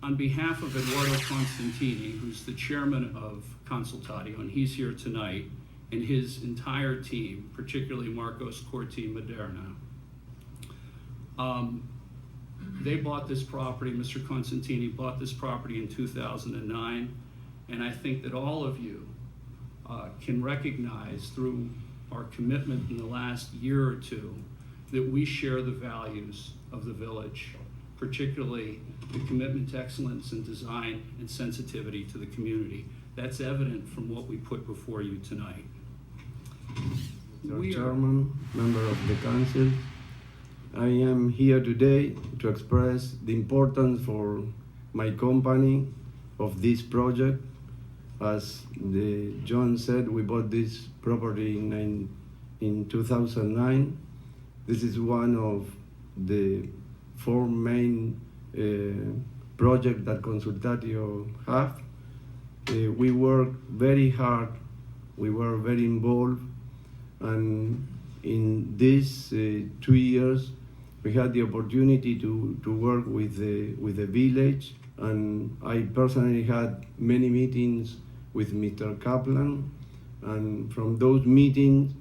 on behalf of Eduardo Constantini, who's the chairman of Consultatio, and he's here tonight, and his entire team, particularly Marcos Corti Maderna, they bought this property, Mr. Constantini bought this property in 2009, and I think that all of you can recognize through our commitment in the last year or two that we share the values of the village, particularly the commitment to excellence in design and sensitivity to the community. That's evident from what we put before you tonight. Mr. Chairman, member of the council, I am here today to express the importance for my company of this project. As John said, we bought this property in 2009. This is one of the four main projects that Consultatio have. We worked very hard, we were very involved, and in these 2 years, we had the opportunity to work with the village, and I personally had many meetings with Mr. Kaplan, and from those meetings,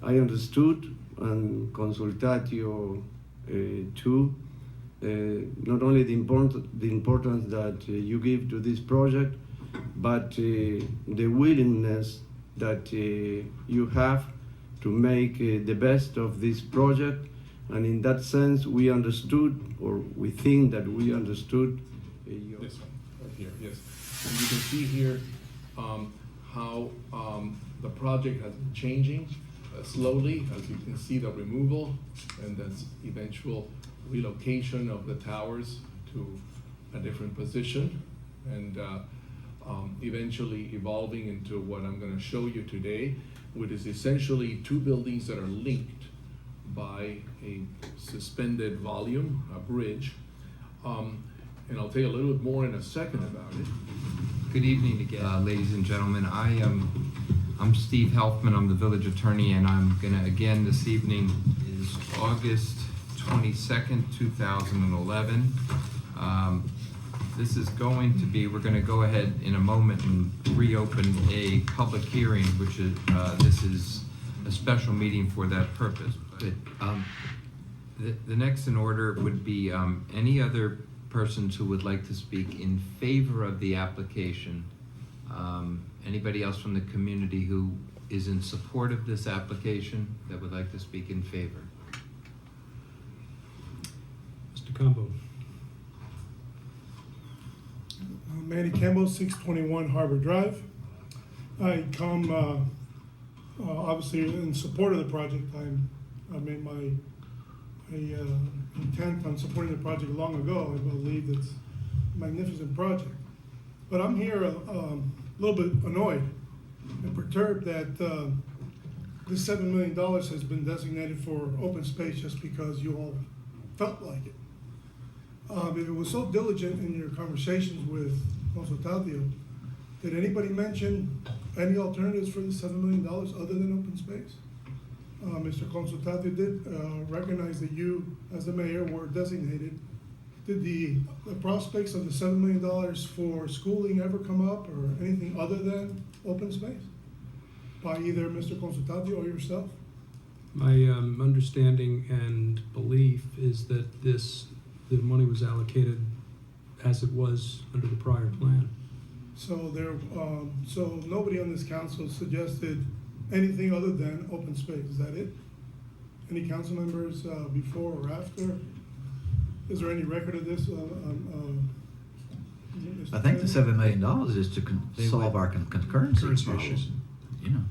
I understood, and Consultatio too, not only the importance that you give to this project, but the willingness that you have to make the best of this project. And in that sense, we understood, or we think that we understood. This one, right here, yes. And you can see here how the project has been changing slowly, as you can see the removal and the eventual relocation of the towers to a different position, and eventually evolving into what I'm going to show you today, which is essentially two buildings that are linked by a suspended volume, a bridge. And I'll tell you a little bit more in a second about it. Good evening again, ladies and gentlemen. I'm Steve Helfman. I'm the village attorney, and I'm gonna, again, this evening is August 22nd, 2011. This is going to be, we're gonna go ahead in a moment and reopen a public hearing, which is, this is a special meeting for that purpose. But the next in order would be any other persons who would like to speak in favor of the application. Anybody else from the community who is in support of this application that would like to speak in favor? Mr. Combo. Manny Campbell, 621 Harbor Drive. I come obviously in support of the project. I made my intent on supporting the project long ago. I believe it's a magnificent project. But I'm here a little bit annoyed and perturbed that this $7 million has been designated for open space just because you all felt like it. If it was so diligent in your conversations with Consultatio, did anybody mention any alternatives for the $7 million other than open space? Mr. Consultatio did recognize that you, as the mayor, were designated. Did the prospects of the $7 million for schooling ever come up, or anything other than open space by either Mr. Consultatio or yourself? My understanding and belief is that the money was allocated as it was under the prior plan. So so nobody on this council suggested anything other than open space. Is that it? Any council members before or after? Is there any record of this? I think the $7 million is to solve our concurrency issues. You know,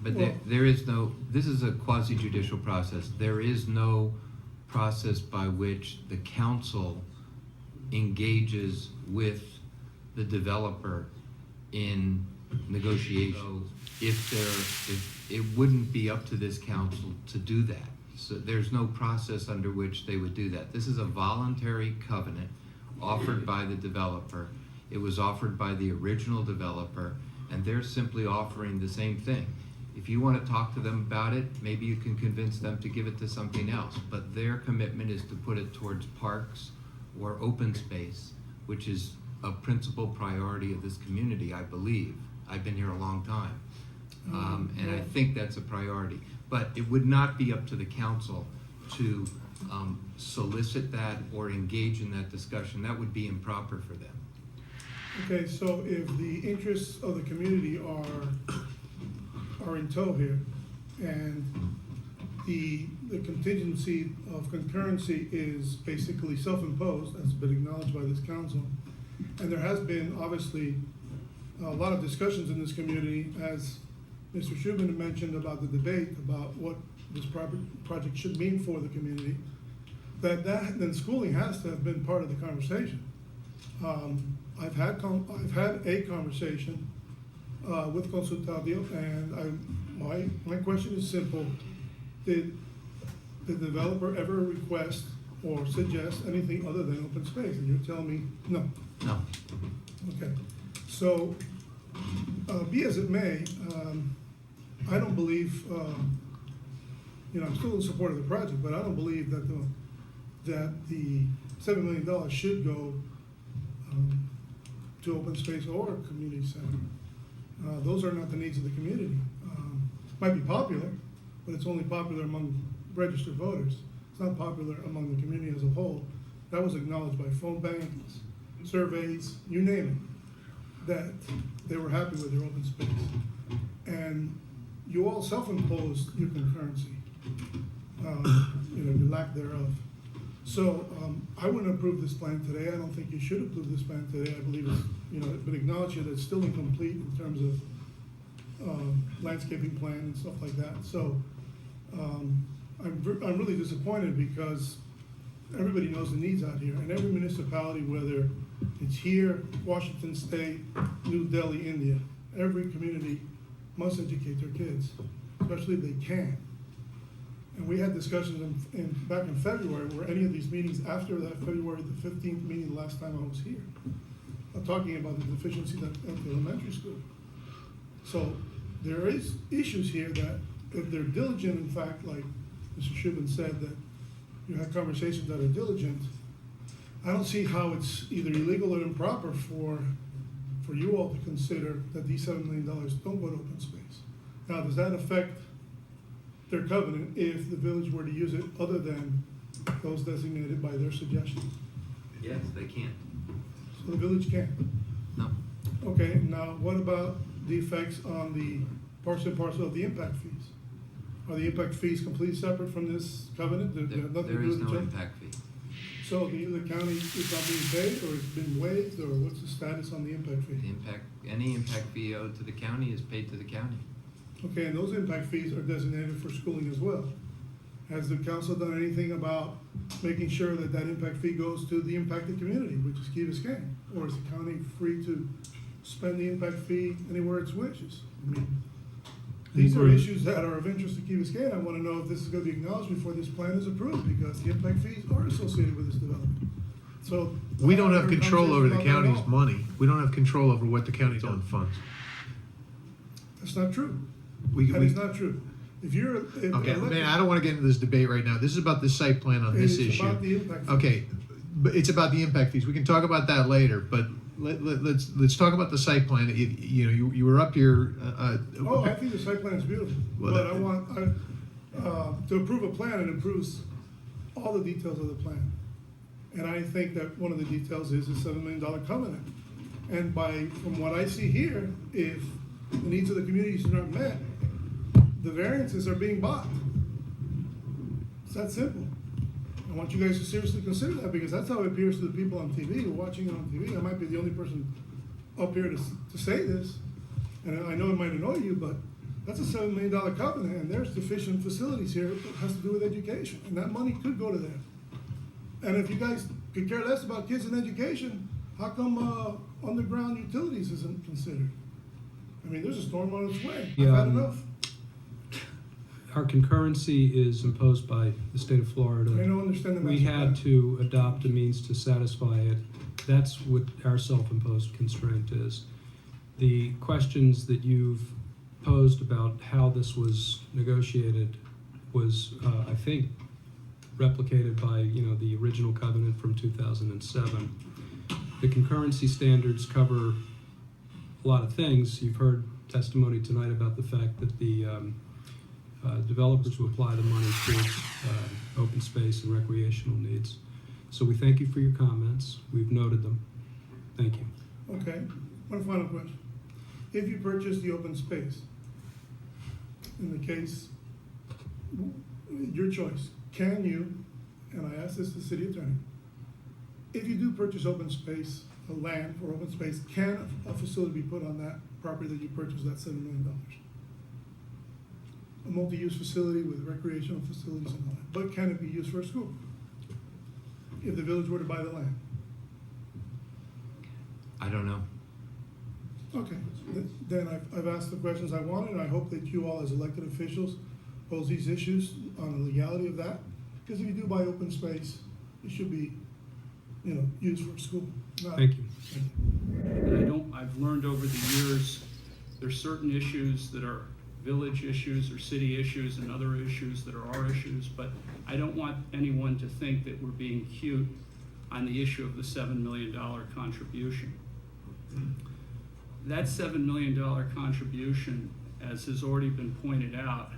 But there is no, this is a quasi-judicial process. There is no process by which the council engages with the developer in negotiation. If it wouldn't be up to this council to do that. So there's no process under which they would do that. This is a voluntary covenant offered by the developer. It was offered by the original developer, and they're simply offering the same thing. If you want to talk to them about it, maybe you can convince them to give it to something else. But their commitment is to put it towards parks or open space, which is a principal priority of this community, I believe. I've been here a long time. And I think that's a priority. But it would not be up to the council to solicit that or engage in that discussion. That would be improper for them. Okay, so if the interests of the community are in tow here, and the contingency of concurrency is basically self-imposed, as has been acknowledged by this council, and there has been obviously a lot of discussions in this community, as Mr. Shubin mentioned about the debate about what this project should mean for the community, then schooling has to have been part of the conversation. I've had a conversation with Consultadio, and my question is simple. Did the developer ever request or suggest anything other than open space? And you're telling me no. No. Okay. So, be as it may, I don't believe, I'm still in support of the project, but I don't believe that the $7 million should go to open space or community center. Those are not the needs of the community. Might be popular, but it's only popular among registered voters. It's not popular among the community as a whole. That was acknowledged by phone banks, surveys, you name it, that they were happy with their open space. And you all self-imposed your concurrency, your lack thereof. So I wouldn't approve this plan today. I don't think you should approve this plan today. I believe it's, it's been acknowledged here that it's still incomplete in terms of landscaping plan and stuff like that. So I'm really disappointed because everybody knows the needs out here, and every municipality, whether it's here, Washington State, New Delhi, India, every community must educate their kids, especially if they can. And we had discussions back in February, where any of these meetings after that February the 15th meeting, the last time I was here, talking about the deficiencies at the elementary school. So there is issues here that if they're diligent, in fact, like Mr. Shubin said, that you have conversations that are diligent, I don't see how it's either illegal or improper for you all to consider that these $7 million don't go to open space. Now, does that affect their covenant if the village were to use it other than those designated by their suggestion? Yes, they can't. So the village can't? No. Okay, now what about the effects on the parcel and parcel of the impact fees? Are the impact fees completely separate from this covenant? They have nothing to There do is with each no other? impact fee. So the county is not being paid, or it's been waived, or what's the status on the impact fee? Any impact fee owed to the county is paid to the county. Okay, and those impact fees are designated for schooling as well. Has the council done anything about making sure that that impact fee goes to the impacted community, which is Key Biscayne? Or is the county free to spend the impact fee anywhere it wishes? I mean, these are issues that are of interest to Key Biscayne. I want to know if this is going to be acknowledged before this plan is approved, because the impact fees are associated with this development. So We don't have control over the conversations about that at county's all. money. We don't have control over what the county's own funds. That's not true. We, That is not true. If you're okay, man, I don't want to get into this debate right now. This is about the site plan on this It's issue. about the impact fees. Okay, but it's about the impact fees. We can talk about that later, but let's talk about the site plan. You were up here. Oh, I think the site plan is beautiful, Well, but I want to approve a plan, it improves all the details of the plan. And I think that one of the details is the $7 million covenant. And from what I see here, if the needs of the communities are not met, the variances are being bought. It's that simple. I want you guys to seriously consider that, because that's how it appears to the people on TV who are watching it on TV. I might be the only person up here to say this, and I know it might annoy you, but that's a $7 million covenant, and there's deficient facilities here that has to do with education, and that money could go to there. And if you guys could care less about kids and education, how come underground utilities isn't considered? I mean, there's a storm on its way. I've had enough. Our concurrency is imposed by the state of Florida. I don't understand the We master had plan. to adopt a means to satisfy it. That's what our self-imposed constraint is. The questions that you've posed about how this was negotiated was, I think, replicated by the original covenant from 2007. The concurrency standards cover a lot of things. You've heard testimony tonight about the fact that the developers will apply the money towards open space and recreational needs. So we thank you for your comments. We've noted them. Thank you. Okay, one final question. If you purchase the open space, in the case, your choice, can you, and I ask this to the city attorney, if you do purchase open space, a land for open space, can a facility be put on that property that you purchased, that $7 million? A multi-use facility with recreational facilities and all that, but can it be used for a school? If the village were to buy the land? I don't know. Okay, then I've asked the questions I wanted, and I hope that you all as elected officials pose these issues on the legality of that. Because if you do buy open space, it should be, used for school. Thank you. And I've learned over the years, there's certain issues that are village issues or city issues and other issues that are our issues, but I don't want anyone to think that we're being cute on the issue of the $7 million contribution. That $7 million contribution, as has already been pointed out,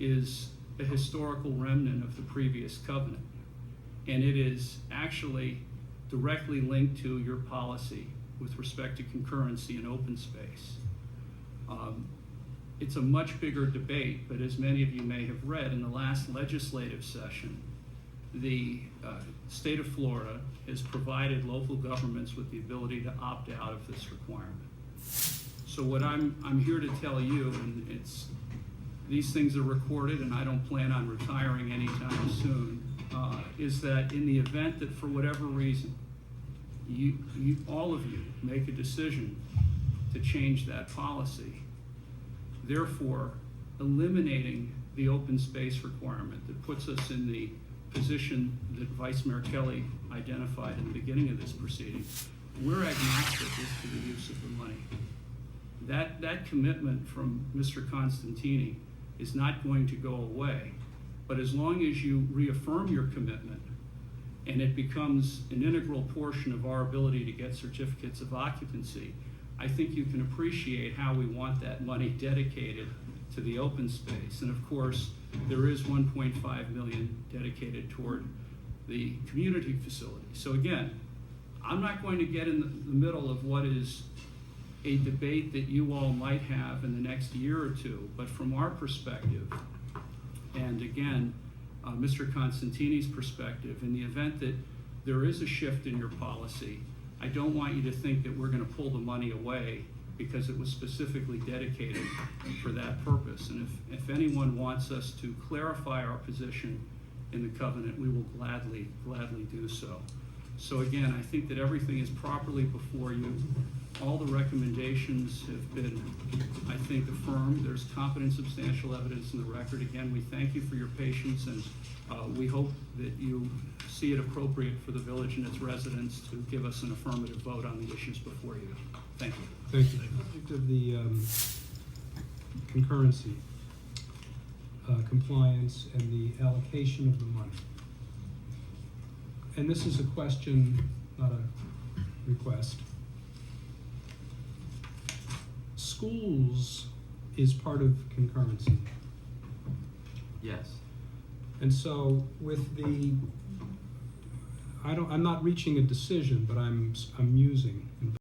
is a historical remnant of the previous covenant. And it is actually directly linked to your policy with respect to concurrency and open space. It's a much bigger debate, but as many of you may have read, in the last legislative session, the state of Florida has provided local governments with the ability to opt out of this requirement. So what I'm here to tell you, and these things are recorded and I don't plan on retiring anytime soon, is that in the event that for whatever reason, all of you make a decision to change that policy, therefore eliminating the open space requirement that puts us in the position that Vice Mayor Kelly identified in the beginning of this proceeding, we're agnostic as to the use of the money. That commitment from Mr. Constantini is not going to go away, but as long as you reaffirm your commitment and it becomes an integral portion of our ability to get certificates of occupancy, I think you can appreciate how we want that money dedicated to the open space. And of course, there is 1.5 million dedicated toward the community facility. So again, I'm not going to get in the middle of what is a debate that you all might have in the next year or two, but from our perspective, and again, Mr. Constantini's perspective, in the event that there is a shift in your policy, I don't want you to think that we're going to pull the money away because it was specifically dedicated for that purpose. And if anyone wants us to clarify our position in the covenant, we will gladly do so. So again, I think that everything is properly before you. All the recommendations have been, I think, affirmed. There's competent, substantial evidence in the record. Again, we thank you for your patience, and we hope that you see it appropriate for the village and its residents to give us an affirmative vote on the issues before you. Thank you. Thank you. The subject of the concurrency, compliance, and the allocation of the money. And this is a question, not a request. Schools is part of concurrency. Yes. And so with the, I'm not reaching a decision, but I'm musing.